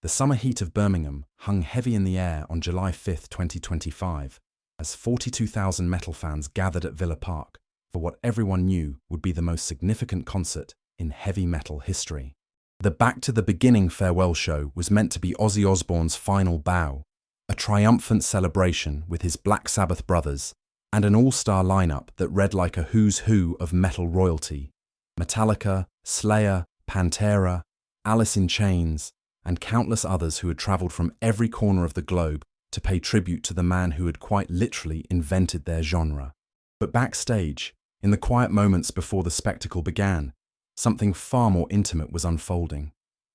The summer heat of Birmingham hung heavy in the air on July 5, 2025, as 42,000 metal fans gathered at Villa Park for what everyone knew would be the most significant concert in heavy metal history. The Back to the Beginning farewell show was meant to be Ozzy Osbourne's final bow, a triumphant celebration with his Black Sabbath brothers, and an all-star lineup that read like a who's who of metal royalty. Metallica, Slayer, Pantera, Alice in Chains, and countless others who had travelled from every corner of the globe to pay tribute to the man who had quite literally invented their genre. But backstage, in the quiet moments before the spectacle began, something far more intimate was unfolding.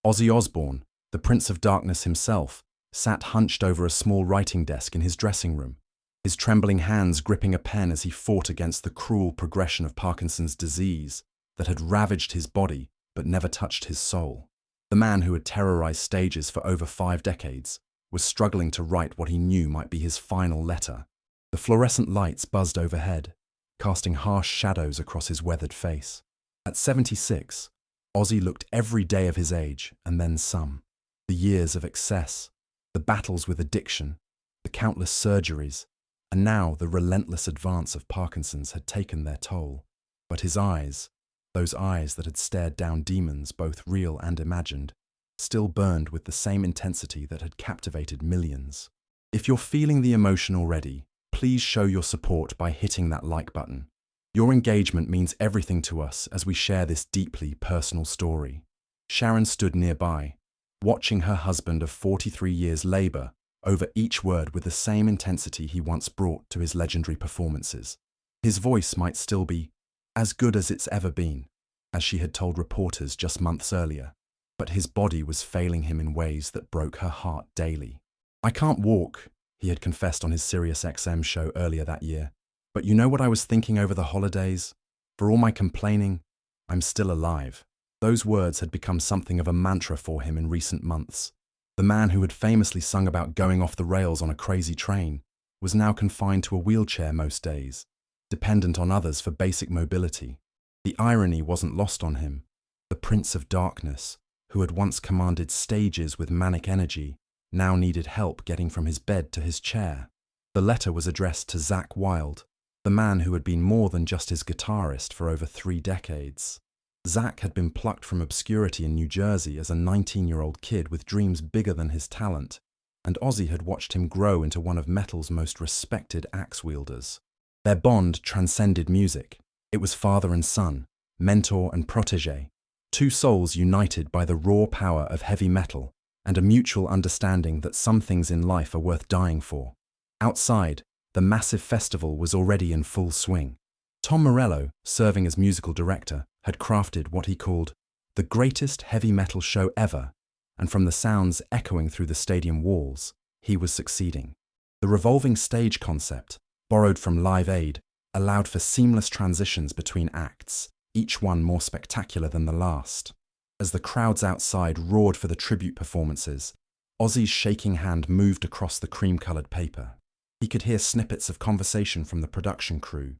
Ozzy Osbourne, the Prince of Darkness himself, sat hunched over a small writing desk in his dressing room, his trembling hands gripping a pen as he fought against the cruel progression of Parkinson's disease that had ravaged his body but never touched his soul. The man who had terrorized stages for over 5 decades was struggling to write what he knew might be his final letter. The fluorescent lights buzzed overhead, casting harsh shadows across his weathered face. At 76, Ozzy looked every day of his age and then some. The years of excess, the battles with addiction, the countless surgeries, and now the relentless advance of Parkinson's had taken their toll. But his eyes, those eyes that had stared down demons, both real and imagined, still burned with the same intensity that had captivated millions. If you're feeling the emotion already, please show your support by hitting that like button. Your engagement means everything to us as we share this deeply personal story. Sharon stood nearby, watching her husband of 43 years labour over each word with the same intensity he once brought to his legendary performances. His voice might still be as good as it's ever been, as she had told reporters just months earlier, but his body was failing him in ways that broke her heart daily. "I can't walk," he had confessed on his SiriusXM show earlier that year. "But you know what I was thinking over the holidays? For all my complaining, I'm still alive." Those words had become something of a mantra for him in recent months. The man who had famously sung about going off the rails on a crazy train was now confined to a wheelchair most days, dependent on others for basic mobility. The irony wasn't lost on him. The Prince of Darkness, who had once commanded stages with manic energy, now needed help getting from his bed to his chair. The letter was addressed to Zakk Wylde, the man who had been more than just his guitarist for over 3 decades. Zakk had been plucked from obscurity in New Jersey as a 19-year-old kid with dreams bigger than his talent, and Ozzy had watched him grow into one of metal's most respected axe wielders. Their bond transcended music. It was father and son, mentor and protégé, 2 souls united by the raw power of heavy metal and a mutual understanding that some things in life are worth dying for. Outside, the massive festival was already in full swing. Tom Morello, serving as musical director, had crafted what he called the greatest heavy metal show ever, and from the sounds echoing through the stadium walls, he was succeeding. The revolving stage concept, borrowed from Live Aid, allowed for seamless transitions between acts, each one more spectacular than the last. As the crowds outside roared for the tribute performances, Ozzy's shaking hand moved across the cream-coloured paper. He could hear snippets of conversation from the production crew,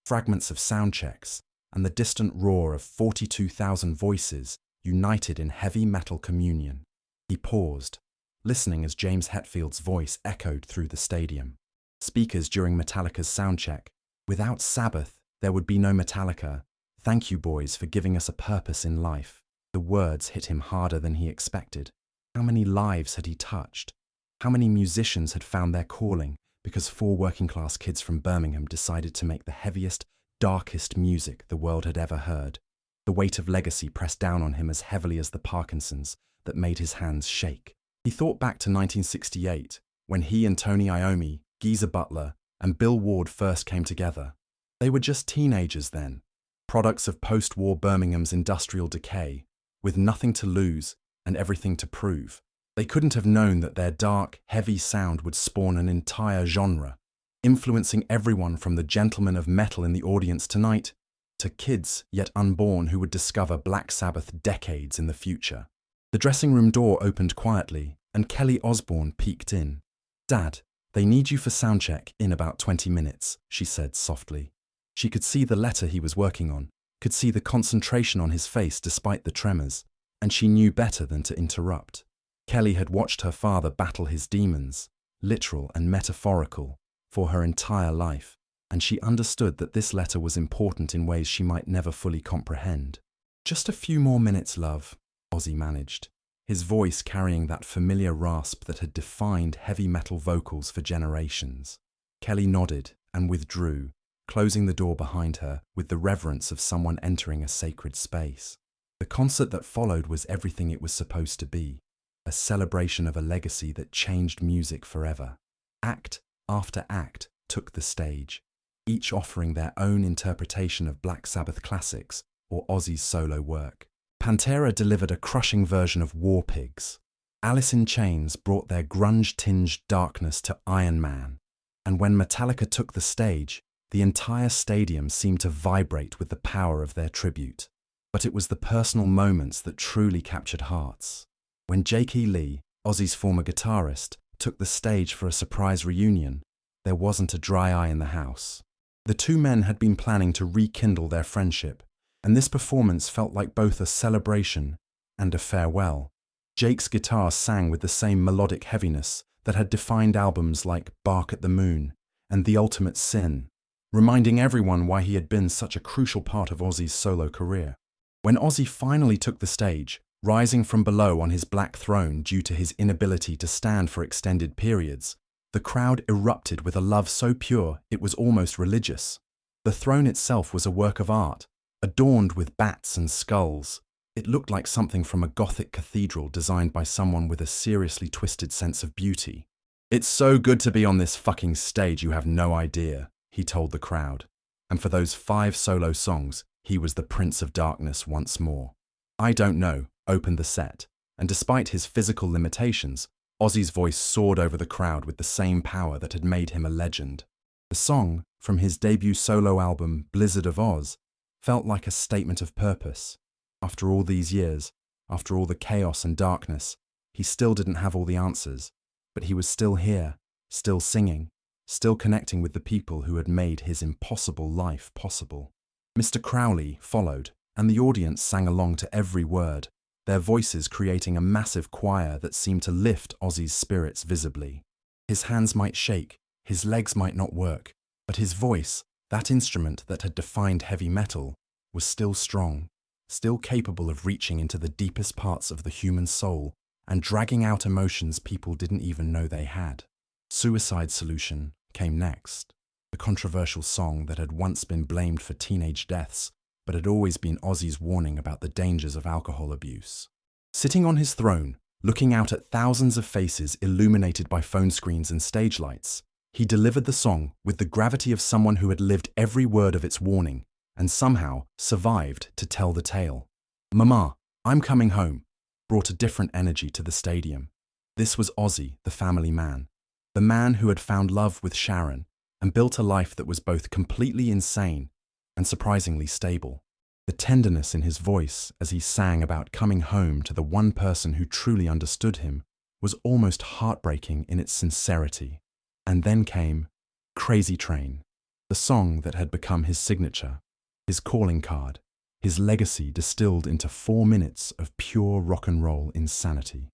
fragments of sound checks, and the distant roar of 42,000 voices united in heavy metal communion. He paused, listening as James Hetfield's voice echoed through the stadium. Speakers during Metallica's soundcheck. "Without Sabbath, there would be no Metallica. Thank you, boys, for giving us a purpose in life." The words hit him harder than he expected. How many lives had he touched? How many musicians had found their calling because 4 working-class kids from Birmingham decided to make the heaviest, darkest music the world had ever heard? The weight of legacy pressed down on him as heavily as the Parkinson's that made his hands shake. He thought back to 1968, when he and Tony Iommi, Geezer Butler, and Bill Ward first came together. They were just teenagers then, products of post-war Birmingham's industrial decay, with nothing to lose and everything to prove. They couldn't have known that their dark, heavy sound would spawn an entire genre, influencing everyone from the gentlemen of metal in the audience tonight to kids yet unborn who would discover Black Sabbath decades in the future. The dressing room door opened quietly, and Kelly Osbourne peeked in. "Dad, they need you for soundcheck in about 20 minutes, she said softly. She could see the letter he was working on, could see the concentration on his face despite the tremors, and she knew better than to interrupt. Kelly had watched her father battle his demons, literal and metaphorical, for her entire life, and she understood that this letter was important in ways she might never fully comprehend. "Just a few more minutes, love," Ozzy managed, his voice carrying that familiar rasp that had defined heavy metal vocals for generations. Kelly nodded and withdrew, closing the door behind her with the reverence of someone entering a sacred space. The concert that followed was everything it was supposed to be, a celebration of a legacy that changed music forever. Act after act took the stage, each offering their own interpretation of Black Sabbath classics or Ozzy's solo work. Pantera delivered a crushing version of War Pigs. Alice in Chains brought their grunge-tinged darkness to Iron Man. And when Metallica took the stage, the entire stadium seemed to vibrate with the power of their tribute. But it was the personal moments that truly captured hearts. When Jake E. Lee, Ozzy's former guitarist, took the stage for a surprise reunion, there wasn't a dry eye in the house. The two men had been planning to rekindle their friendship, and this performance felt like both a celebration and a farewell. Jake's guitar sang with the same melodic heaviness that had defined albums like Bark at the Moon and The Ultimate Sin, reminding everyone why he had been such a crucial part of Ozzy's solo career. When Ozzy finally took the stage, rising from below on his black throne due to his inability to stand for extended periods, the crowd erupted with a love so pure it was almost religious. The throne itself was a work of art, adorned with bats and skulls. It looked like something from a Gothic cathedral designed by someone with a seriously twisted sense of beauty. "It's so good to be on this fucking stage, you have no idea," he told the crowd. And for those 5 solo songs, he was the Prince of Darkness once more. I Don't Know opened the set, and despite his physical limitations, Ozzy's voice soared over the crowd with the same power that had made him a legend. The song, from his debut solo album Blizzard of Oz, felt like a statement of purpose. After all these years, after all the chaos and darkness, he still didn't have all the answers, but he was still here, still singing, still connecting with the people who had made his impossible life possible. Mr. Crowley followed, and the audience sang along to every word, their voices creating a massive choir that seemed to lift Ozzy's spirits visibly. His hands might shake, his legs might not work, but his voice, that instrument that had defined heavy metal, was still strong, still capable of reaching into the deepest parts of the human soul and dragging out emotions people didn't even know they had. Suicide Solution came next, the controversial song that had once been blamed for teenage deaths, but had always been Ozzy's warning about the dangers of alcohol abuse. Sitting on his throne, looking out at thousands of faces illuminated by phone screens and stage lights, he delivered the song with the gravity of someone who had lived every word of its warning and somehow survived to tell the tale. "Mama, I'm Coming Home" brought a different energy to the stadium. This was Ozzy, the family man, the man who had found love with Sharon and built a life that was both completely insane and surprisingly stable. The tenderness in his voice as he sang about coming home to the one person who truly understood him was almost heartbreaking in its sincerity. And then came Crazy Train, the song that had become his signature, his calling card, his legacy distilled into 4 minutes of pure rock and roll insanity.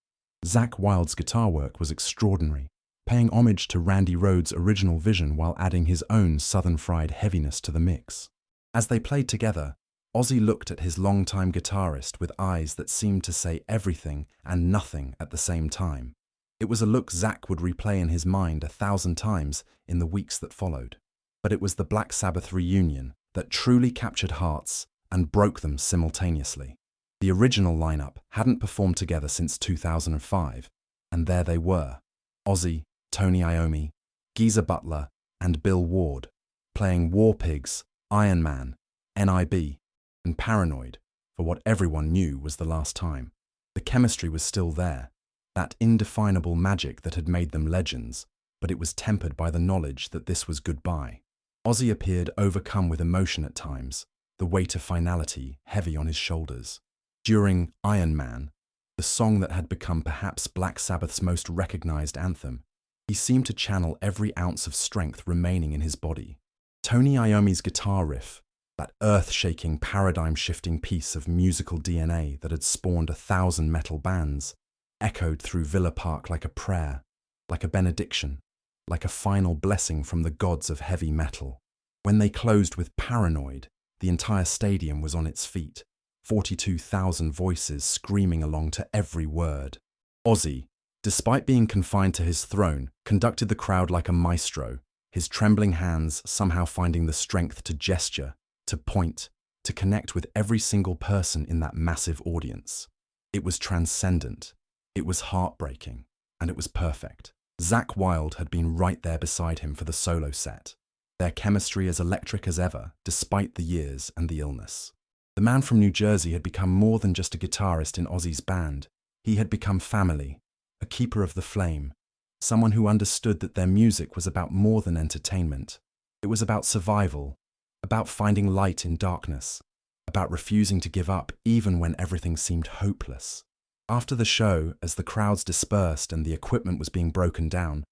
Zakk Wylde's guitar work was extraordinary, paying homage to Randy Rhoads' original vision while adding his own southern fried heaviness to the mix. As they played together, Ozzy looked at his longtime guitarist with eyes that seemed to say everything and nothing at the same time. It was a look Zakk would replay in his mind 1,000 times in the weeks that followed. But it was the Black Sabbath reunion that truly captured hearts and broke them simultaneously. The original lineup hadn't performed together since 2005, and there they were, Ozzy, Tony Iommi, Geezer Butler, and Bill Ward, playing War Pigs, Iron Man, NIB, and Paranoid for what everyone knew was the last time. The chemistry was still there, that indefinable magic that had made them legends, but it was tempered by the knowledge that this was goodbye. Ozzy appeared overcome with emotion at times, the weight of finality heavy on his shoulders. During Iron Man, the song that had become perhaps Black Sabbath's most recognized anthem, he seemed to channel every ounce of strength remaining in his body. Tony Iommi's guitar riff, that earth-shaking, paradigm-shifting piece of musical DNA that had spawned 1,000 metal bands, echoed through Villa Park like a prayer, like a benediction, like a final blessing from the gods of heavy metal. When they closed with Paranoid, the entire stadium was on its feet, 42,000 voices screaming along to every word. Ozzy, despite being confined to his throne, conducted the crowd like a maestro, his trembling hands somehow finding the strength to gesture, to point, to connect with every single person in that massive audience. It was transcendent, it was heartbreaking, and it was perfect. Zakk Wylde had been right there beside him for the solo set, their chemistry as electric as ever, despite the years and the illness. The man from New Jersey had become more than just a guitarist in Ozzy's band. He had become family, a keeper of the flame, someone who understood that their music was about more than entertainment. It was about survival, about finding light in darkness, about refusing to give up even when everything seemed hopeless. After the show, as the crowds dispersed and the equipment was being broken down,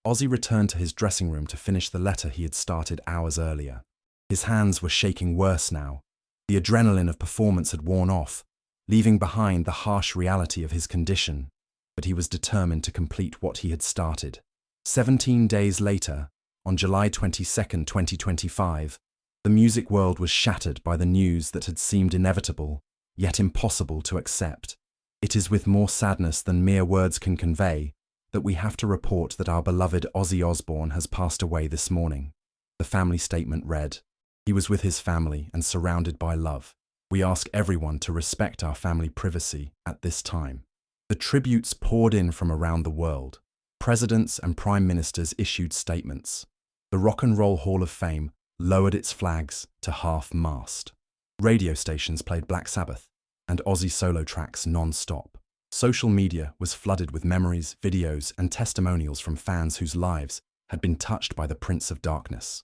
Ozzy returned to his dressing room to finish the letter he had started hours earlier. His hands were shaking worse now. The adrenaline of performance had worn off, leaving behind the harsh reality of his condition, but he was determined to complete what he had started. 17 days later, on July 22, 2025, the music world was shattered by the news that had seemed inevitable, yet impossible to accept. It is with more sadness than mere words can convey that we have to report that our beloved Ozzy Osbourne has passed away this morning. The family statement read, "He was with his family and surrounded by love. We ask everyone to respect our family privacy at this time." The tributes poured in from around the world. Presidents and prime ministers issued statements. The Rock and Roll Hall of Fame lowered its flags to half-mast. Radio stations played Black Sabbath and Ozzy solo tracks non-stop. Social media was flooded with memories, videos, and testimonials from fans whose lives had been touched by the Prince of Darkness.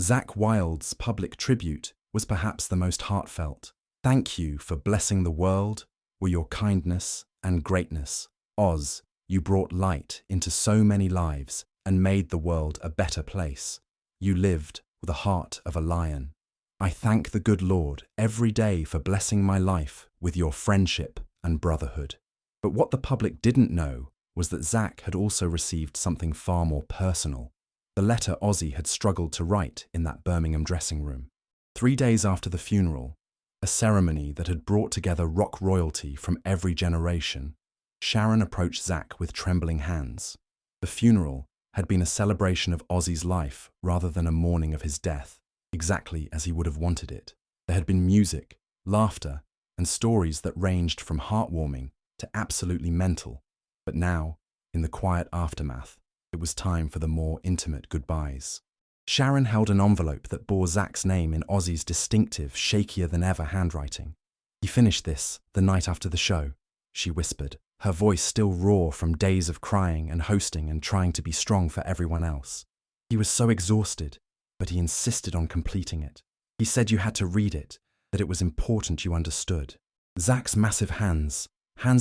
Zakk Wylde's public tribute was perhaps the most heartfelt. "Thank you for blessing the world with your kindness and greatness. Oz, you brought light into so many lives and made the world a better place. You lived with the heart of a lion. I thank the good Lord every day for blessing my life with your friendship and brotherhood." But what the public didn't know was that Zakk had also received something far more personal. The letter Ozzy had struggled to write in that Birmingham dressing room. 3 days after the funeral, a ceremony that had brought together rock royalty from every generation, Sharon approached Zakk with trembling hands. The funeral had been a celebration of Ozzy's life rather than a mourning of his death, exactly as he would have wanted it. There had been music, laughter, and stories that ranged from heartwarming to absolutely mental. But now, in the quiet aftermath, it was time for the more intimate goodbyes. Sharon held an envelope that bore Zakk's name in Ozzy's distinctive, shakier-than-ever handwriting. "He finished this the night after the show," she whispered, her voice still raw from days of crying and hosting and trying to be strong for everyone else. "He was so exhausted, but he insisted on completing it. He said you had to read it, that it was important you understood." Zakk's massive hands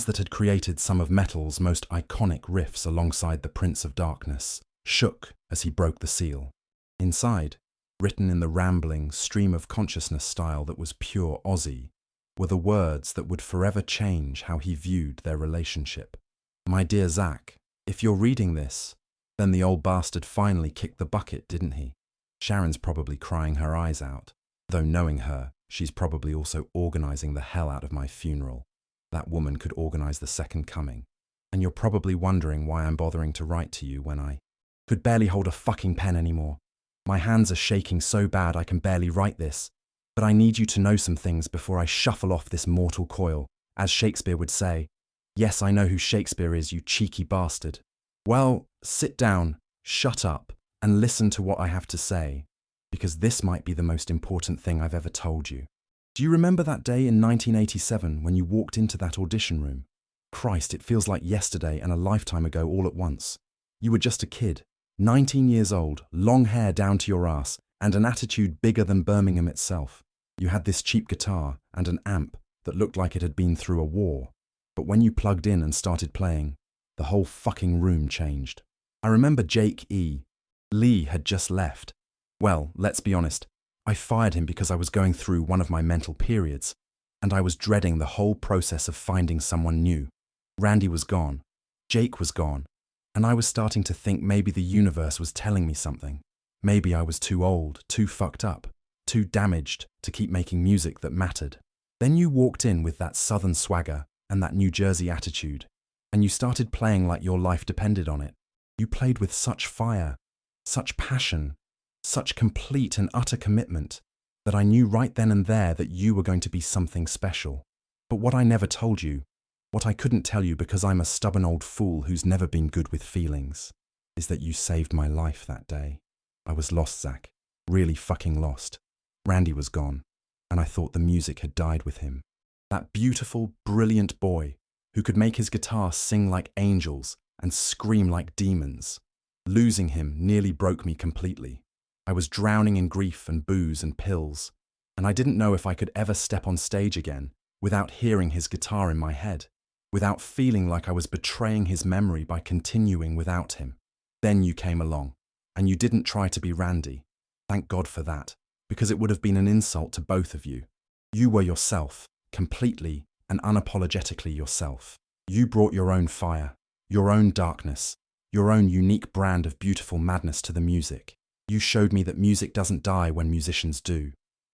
that had created some of metal's most iconic riffs alongside the Prince of Darkness, shook as he broke the seal. Inside, written in the rambling, stream of consciousness style that was pure Ozzy, were the words that would forever change how he viewed their relationship. "My dear Zakk, if you're reading this, then the old bastard finally kicked the bucket, didn't he?" Sharon's probably crying her eyes out, though knowing her, she's probably also organising the hell out of my funeral. That woman could organise the second coming. And you're probably wondering why I'm bothering to write to you when I could barely hold a fucking pen anymore. My hands are shaking so bad I can barely write this. But I need you to know some things before I shuffle off this mortal coil, as Shakespeare would say. Yes, I know who Shakespeare is, you cheeky bastard. Well, sit down, shut up, and listen to what I have to say, because this might be the most important thing I've ever told you. Do you remember that day in 1987 when you walked into that audition room? Christ, it feels like yesterday and a lifetime ago all at once. You were just a kid, 19 years old, long hair down to your ass, and an attitude bigger than Birmingham itself. You had this cheap guitar and an amp that looked like it had been through a war. But when you plugged in and started playing, the whole fucking room changed. I remember Jake E. Lee had just left. Well, let's be honest, I fired him because I was going through one of my mental periods, and I was dreading the whole process of finding someone new. Randy was gone, Jake was gone, and I was starting to think maybe the universe was telling me something. Maybe I was too old, too fucked up, too damaged to keep making music that mattered. Then you walked in with that southern swagger and that New Jersey attitude, and you started playing like your life depended on it. You played with such fire, such passion, such complete and utter commitment that I knew right then and there that you were going to be something special. But what I never told you, what I couldn't tell you because I'm a stubborn old fool who's never been good with feelings, is that you saved my life that day. I was lost, Zakk. Really fucking lost. Randy was gone, and I thought the music had died with him. That beautiful, brilliant boy who could make his guitar sing like angels and scream like demons. Losing him nearly broke me completely. I was drowning in grief and booze and pills, and I didn't know if I could ever step on stage again without hearing his guitar in my head, without feeling like I was betraying his memory by continuing without him. Then you came along, and you didn't try to be Randy. Thank God for that, because it would have been an insult to both of you. You were yourself, completely and unapologetically yourself. You brought your own fire, your own darkness, your own unique brand of beautiful madness to the music. You showed me that music doesn't die when musicians do.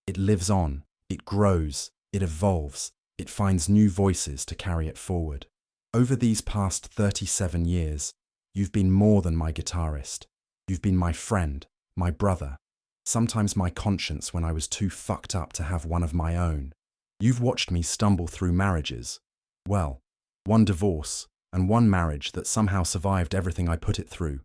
It lives on, it grows, it evolves, it finds new voices to carry it forward. Over these past 37 years, you've been more than my guitarist. You've been my friend, my brother, sometimes my conscience when I was too fucked up to have one of my own. You've watched me stumble through marriages. Well, one divorce and one marriage that somehow survived everything I put it through.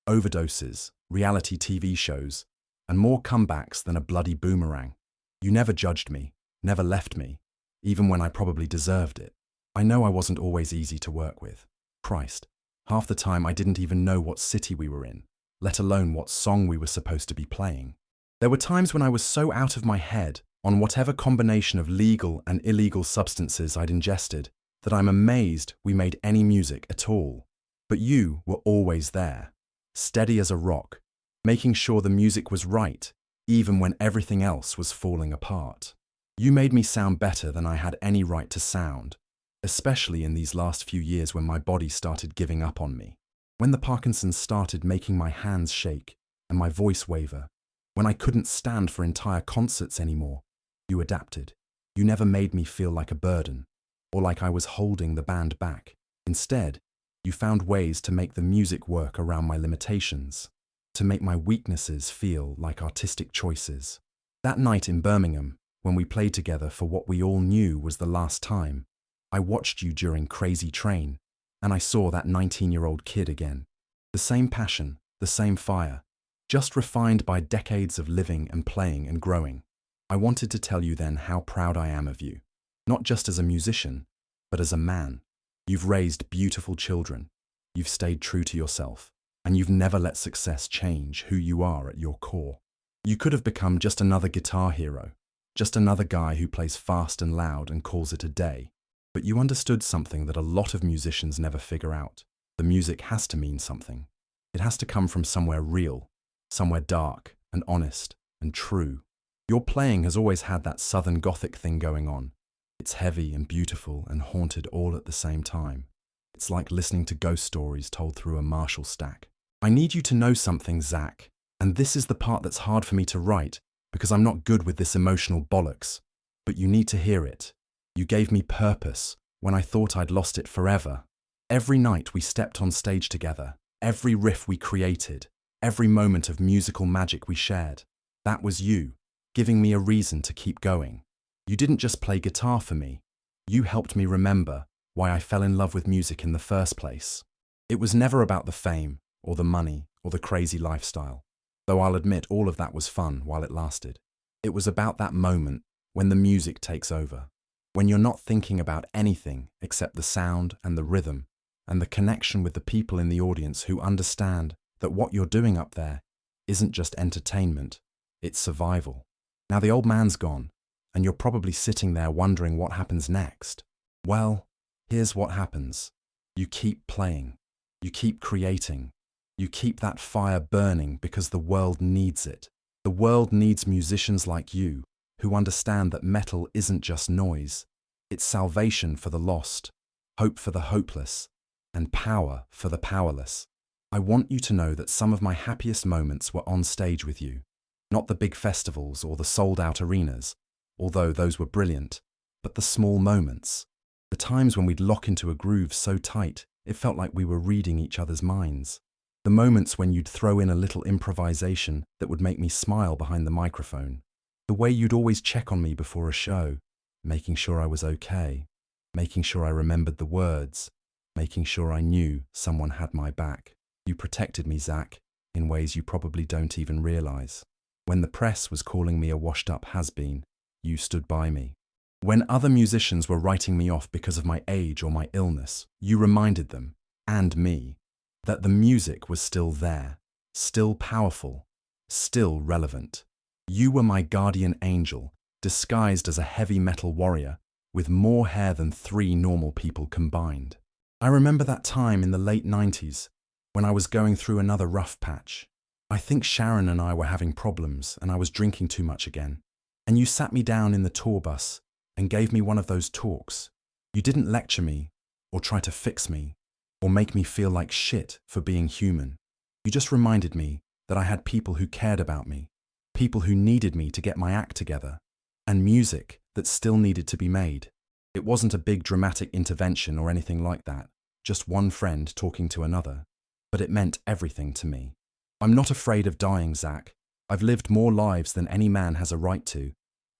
Overdoses, reality TV shows, and more comebacks than a bloody boomerang. You never judged me, never left me, even when I probably deserved it. I know I wasn't always easy to work with. Christ, half the time I didn't even know what city we were in, let alone what song we were supposed to be playing. There were times when I was so out of my head on whatever combination of legal and illegal substances I'd ingested that I'm amazed we made any music at all. But you were always there, steady as a rock, making sure the music was right, even when everything else was falling apart. You made me sound better than I had any right to sound, especially in these last few years when my body started giving up on me. When the Parkinson's started making my hands shake and my voice waver, when I couldn't stand for entire concerts anymore, you adapted. You never made me feel like a burden, or like I was holding the band back. Instead, you found ways to make the music work around my limitations, to make my weaknesses feel like artistic choices. That night in Birmingham, when we played together for what we all knew was the last time, I watched you during Crazy Train, and I saw that 19-year-old kid again. The same passion, the same fire, just refined by decades of living and playing and growing. I wanted to tell you then how proud I am of you, not just as a musician, but as a man. You've raised beautiful children, you've stayed true to yourself, and you've never let success change who you are at your core. You could have become just another guitar hero, just another guy who plays fast and loud and calls it a day. But you understood something that a lot of musicians never figure out. The music has to mean something. It has to come from somewhere real, somewhere dark and honest and true. Your playing has always had that Southern Gothic thing going on. It's heavy and beautiful and haunted all at the same time. It's like listening to ghost stories told through a Marshall stack. I need you to know something, Zakk, and this is the part that's hard for me to write because I'm not good with this emotional bollocks. But you need to hear it. You gave me purpose when I thought I'd lost it forever. Every night we stepped on stage together, every riff we created, every moment of musical magic we shared, that was you, giving me a reason to keep going. You didn't just play guitar for me. You helped me remember why I fell in love with music in the first place. It was never about the fame, or the money, or the crazy lifestyle, though I'll admit all of that was fun while it lasted. It was about that moment when the music takes over, when you're not thinking about anything except the sound and the rhythm, and the connection with the people in the audience who understand that what you're doing up there isn't just entertainment, it's survival. Now the old man's gone, and you're probably sitting there wondering what happens next. Well, here's what happens. You keep playing, you keep creating, you keep that fire burning because the world needs it. The world needs musicians like you who understand that metal isn't just noise. It's salvation for the lost, hope for the hopeless, and power for the powerless. I want you to know that some of my happiest moments were on stage with you. Not the big festivals or the sold-out arenas, although those were brilliant, but the small moments. The times when we'd lock into a groove so tight, it felt like we were reading each other's minds. The moments when you'd throw in a little improvisation that would make me smile behind the microphone. The way you'd always check on me before a show, making sure I was okay, making sure I remembered the words, making sure I knew someone had my back. You protected me, Zakk, in ways you probably don't even realize. When the press was calling me a washed-up has-been, you stood by me. When other musicians were writing me off because of my age or my illness, you reminded them, and me, that the music was still there, still powerful, still relevant. You were my guardian angel, disguised as a heavy metal warrior, with more hair than 3 normal people combined. I remember that time in the late 90s, when I was going through another rough patch. I think Sharon and I were having problems and I was drinking too much again. And you sat me down in the tour bus and gave me one of those talks. You didn't lecture me or try to fix me or make me feel like shit for being human. You just reminded me that I had people who cared about me, people who needed me to get my act together, and music that still needed to be made. It wasn't a big dramatic intervention or anything like that, just one friend talking to another. But it meant everything to me. I'm not afraid of dying, Zakk. I've lived more lives than any man has a right to,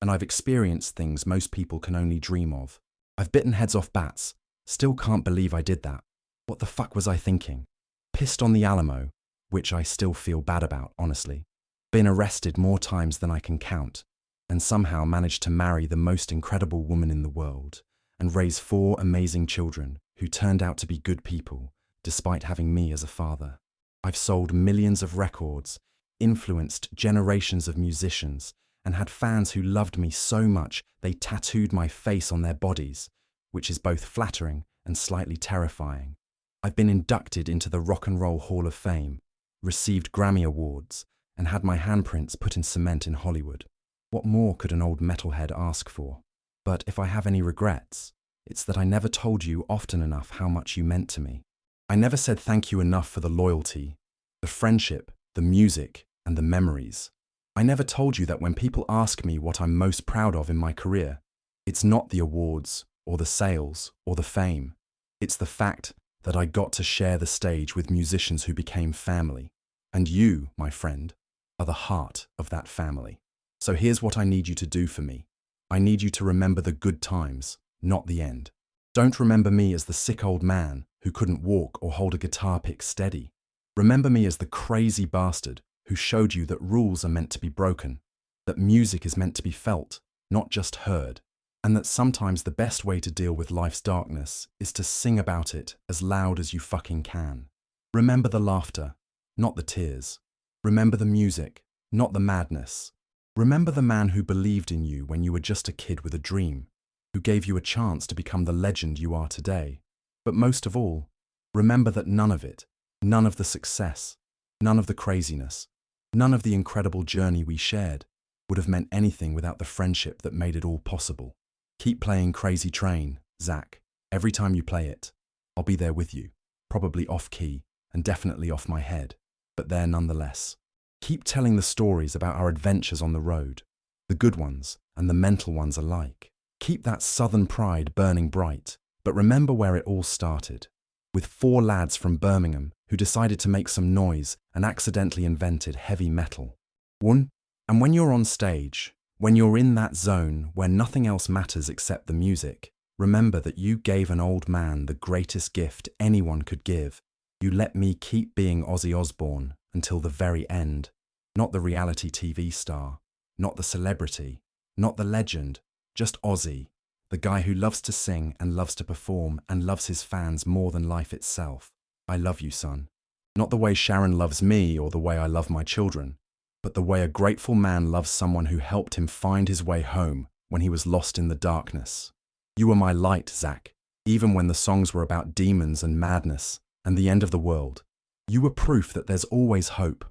and I've experienced things most people can only dream of. I've bitten heads off bats. Still can't believe I did that. What the fuck was I thinking? Pissed on the Alamo, which I still feel bad about, honestly. Been arrested more times than I can count, and somehow managed to marry the most incredible woman in the world, and raise 4 amazing children who turned out to be good people, despite having me as a father. I've sold millions of records, influenced generations of musicians, and had fans who loved me so much they tattooed my face on their bodies, which is both flattering and slightly terrifying. I've been inducted into the Rock and Roll Hall of Fame, received Grammy Awards, and had my handprints put in cement in Hollywood. What more could an old metalhead ask for? But if I have any regrets, it's that I never told you often enough how much you meant to me. I never said thank you enough for the loyalty, the friendship, the music, and the memories. I never told you that when people ask me what I'm most proud of in my career, it's not the awards, or the sales, or the fame. It's the fact that I got to share the stage with musicians who became family. And you, my friend, are the heart of that family. So here's what I need you to do for me. I need you to remember the good times, not the end. Don't remember me as the sick old man who couldn't walk or hold a guitar pick steady. Remember me as the crazy bastard who showed you that rules are meant to be broken, that music is meant to be felt, not just heard, and that sometimes the best way to deal with life's darkness is to sing about it as loud as you fucking can. Remember the laughter, not the tears. Remember the music, not the madness. Remember the man who believed in you when you were just a kid with a dream, who gave you a chance to become the legend you are today. But most of all, remember that none of it, none of the success, none of the craziness, none of the incredible journey we shared would have meant anything without the friendship that made it all possible. Keep playing Crazy Train, Zakk. Every time you play it, I'll be there with you, probably off-key and definitely off my head, but there nonetheless. Keep telling the stories about our adventures on the road, the good ones and the mental ones alike. Keep that southern pride burning bright, but remember where it all started, with 4 lads from Birmingham who decided to make some noise and accidentally invented heavy metal. One, and when you're on stage, when you're in that zone where nothing else matters except the music, remember that you gave an old man the greatest gift anyone could give. You let me keep being Ozzy Osbourne until the very end. Not the reality TV star, not the celebrity, not the legend, just Ozzy, the guy who loves to sing and loves to perform and loves his fans more than life itself. I love you, son. Not the way Sharon loves me or the way I love my children, but the way a grateful man loves someone who helped him find his way home when he was lost in the darkness. You were my light, Zakk, even when the songs were about demons and madness and the end of the world. You were proof that there's always hope,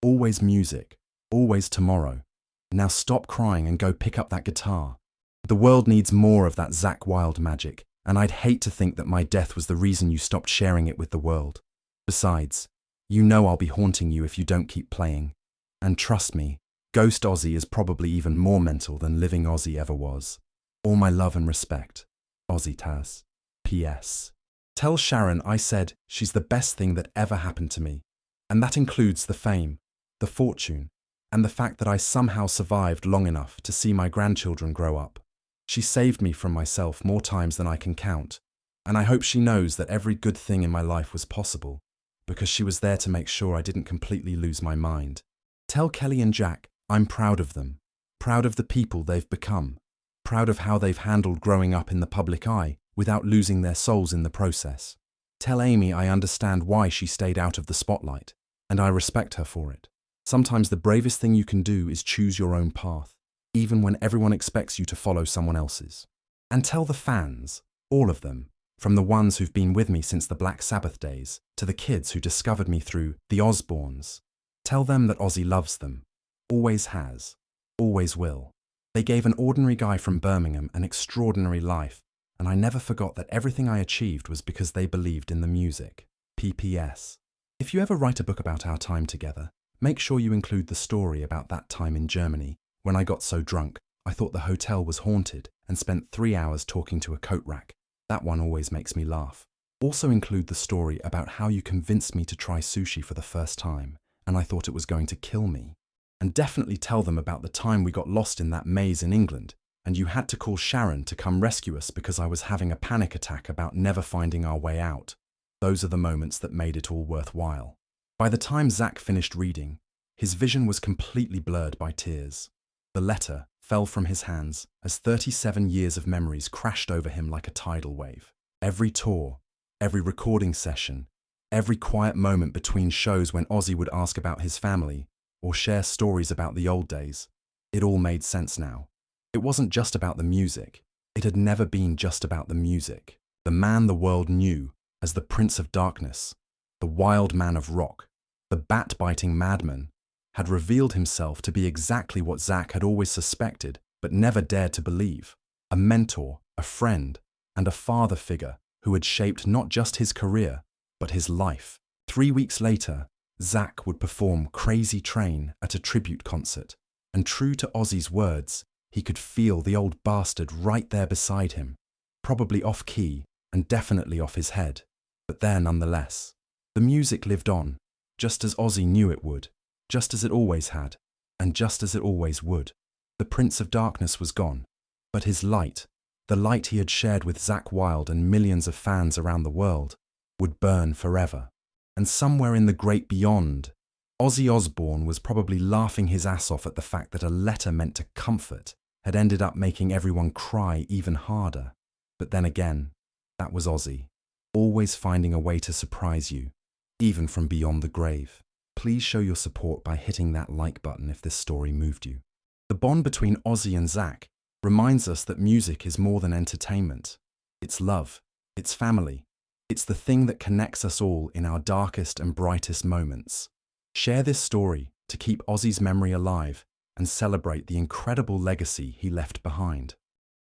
always music, always tomorrow. Now stop crying and go pick up that guitar. The world needs more of that Zakk Wylde magic, and I'd hate to think that my death was the reason you stopped sharing it with the world. Besides, you know I'll be haunting you if you don't keep playing. And trust me, Ghost Ozzy is probably even more mental than Living Ozzy ever was. All my love and respect, Ozzy Taz. P.S. Tell Sharon I said she's the best thing that ever happened to me. And that includes the fame, the fortune, and the fact that I somehow survived long enough to see my grandchildren grow up. She saved me from myself more times than I can count, and I hope she knows that every good thing in my life was possible, because she was there to make sure I didn't completely lose my mind. Tell Kelly and Jack I'm proud of them, proud of the people they've become, proud of how they've handled growing up in the public eye without losing their souls in the process. Tell Amy I understand why she stayed out of the spotlight, and I respect her for it. Sometimes the bravest thing you can do is choose your own path, even when everyone expects you to follow someone else's. And tell the fans, all of them, from the ones who've been with me since the Black Sabbath days, to the kids who discovered me through the Osbournes. Tell them that Ozzy loves them, always has, always will. They gave an ordinary guy from Birmingham an extraordinary life, and I never forgot that everything I achieved was because they believed in the music. P.P.S. If you ever write a book about our time together, make sure you include the story about that time in Germany when I got so drunk I thought the hotel was haunted and spent 3 hours talking to a coat rack. That one always makes me laugh. Also include the story about how you convinced me to try sushi for the first time and I thought it was going to kill me. And definitely tell them about the time we got lost in that maze in England and you had to call Sharon to come rescue us because I was having a panic attack about never finding our way out. Those are the moments that made it all worthwhile. By the time Zakk finished reading, his vision was completely blurred by tears. The letter fell from his hands as 37 years of memories crashed over him like a tidal wave. Every tour, every recording session, every quiet moment between shows when Ozzy would ask about his family or share stories about the old days, it all made sense now. It wasn't just about the music. It had never been just about the music. The man the world knew as the Prince of Darkness, the wild man of rock, the bat-biting madman, had revealed himself to be exactly what Zakk had always suspected but never dared to believe. A mentor, a friend, and a father figure who had shaped not just his career, but his life. 3 weeks later, Zakk would perform Crazy Train at a tribute concert, and true to Ozzy's words, he could feel the old bastard right there beside him, probably off-key and definitely off his head, but there nonetheless. The music lived on, just as Ozzy knew it would, just as it always had, and just as it always would. The Prince of Darkness was gone, but his light, the light he had shared with Zakk Wylde and millions of fans around the world, would burn forever. And somewhere in the great beyond, Ozzy Osbourne was probably laughing his ass off at the fact that a letter meant to comfort had ended up making everyone cry even harder. But then again, that was Ozzy, always finding a way to surprise you, even from beyond the grave. Please show your support by hitting that like button if this story moved you. The bond between Ozzy and Zakk reminds us that music is more than entertainment. It's love, it's family, it's the thing that connects us all in our darkest and brightest moments. Share this story to keep Ozzy's memory alive and celebrate the incredible legacy he left behind.